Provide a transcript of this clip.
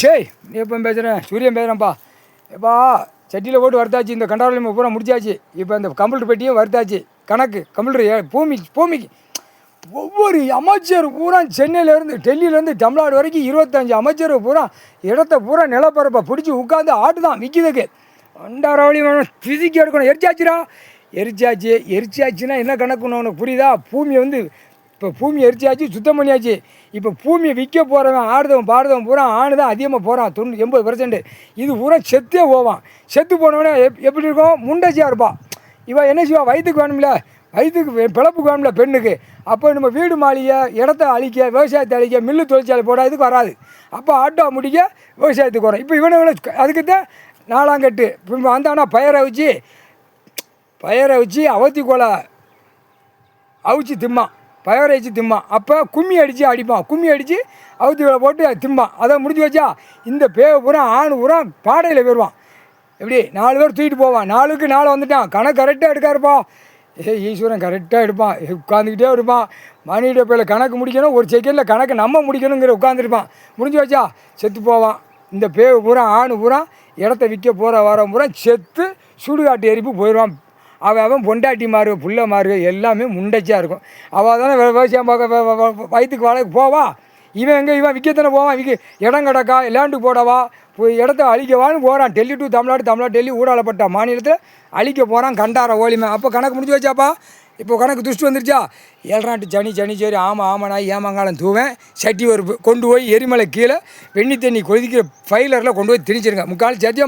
ஷேய் நீ எப்போ பேசுகிறேன்? சூரியன் பேசுகிறேன்ப்பா. எப்பா சட்டியில் போட்டு வறுத்தாச்சு, இந்த கண்டாவில் பூரா முடிச்சாச்சு. இப்போ இந்த கம்ப்யூட்டர் பெட்டியும் வறுத்தாச்சு. கணக்கு கம்ப்யூட்டர் பூமிக்கு ஒவ்வொரு அமைச்சர் பூரா சென்னையிலேருந்து டெல்லியிலேருந்து தமிழ்நாடு வரைக்கும் 25 அமைச்சர் பூரா இடத்த பூரா நிலப்பரப்பை பிடிச்சி உட்காந்து ஆட்டு தான் விற்கிதுக்கு. 2,000 பிதிக்கி எடுக்கணும். எரிச்சாச்சுன்னா என்ன கணக்குன்னு உனக்கு புரியுதா? பூமியை இப்போ பூமியை எரிச்சாச்சு, சுத்தம் பண்ணியாச்சு. இப்போ பூமியை விற்க போகிறவன் ஆடுதவன் பாடுதவன் பூரா தான் அதிகமாக போகிறான். 80%. இது பூரா செத்தே போவான். செத்து போனவனே எப்படி இருக்கும்? முண்டச்சியாக இருப்பான். இவன் என்ன செய்வான்? வயிற்றுக்கு வேணும்ல, வயிற்றுக்கு பிழப்புக்கு வேணும்ல பெண்ணுக்கு. அப்போ நம்ம வீடு மாளிகை இடத்த அழிக்க, விவசாயத்தை அழிக்க, மில்லு தொழிற்சாலை போட இதுக்கு வராது. அப்போ ஆட்டோ முடிக்க விவசாயத்துக்கு வரும். இப்போ இவனை அதுக்கு தான் 4ஆம் கட்டு இப்போ வந்தானா பயிரை வச்சு அவத்தி கோலை அவிச்சு திம்மான். பயிரை வச்சு திம்மான். அப்போ கும்மி அடிப்பான். கும்மி அடித்து அவத்தி கோலை போட்டு திம்பான். அதை முடிஞ்சு வச்சா இந்த பூரா பூரா பாடையில் போயிடுவான். எப்படி 4 பேர் தூக்கிட்டு போவான். 4க்கு 4 வந்துட்டான். கணக்கு கரெக்டாக எடுக்காருப்பா. ஈஸ்வரன் கரெக்டாக எடுப்பான். உட்காந்துக்கிட்டே இருப்பான். மணிகிட்ட போய் கணக்கு முடிக்கணும், ஒரு செகண்டில் கணக்கு நம்ம முடிக்கணுங்கிற உட்காந்துருப்பான். முடிஞ்சு வச்சா செத்து போவான். இந்த பூரா பூரா இடத்த விற்க வர பூரா செத்து சுடுகாட்டு எரிப்பு போயிடுவான். அவன் பொண்டாட்டி மாறு புள்ள மாறு எல்லாமே முண்டச்சியாக இருக்கும். அவள் தானே விவசாயம் பார்க்க வயிற்றுக்கு வாழக்கு போவா. இவன் விற்கத்தானே போவான். இடம் கிடக்கா லேண்டு போடவா, போய் இடத்த அழிக்கவான்னு போகிறான். டெல்லி டு தமிழ்நாடு டெல்லி ஊடாலப்பட்ட மாநிலத்தில் அழிக்க போகிறான். கண்டார ஓலிமை. அப்போ கணக்கு முடிஞ்சு வச்சாப்பா. இப்போ கணக்கு துஷ்டு வந்துருச்சா? 7 நாட்டு சனி சரி ஆமாம் நான் ஏமாங்காலம் தூவேன். சட்டி ஒரு கொண்டு போய் எரிமலை கீழே வெண்ணி தண்ணி கொதிக்கிற ஃபைலரில் கொண்டு போய் திணிச்சிருங்க. முக்கால் சத்தியம்.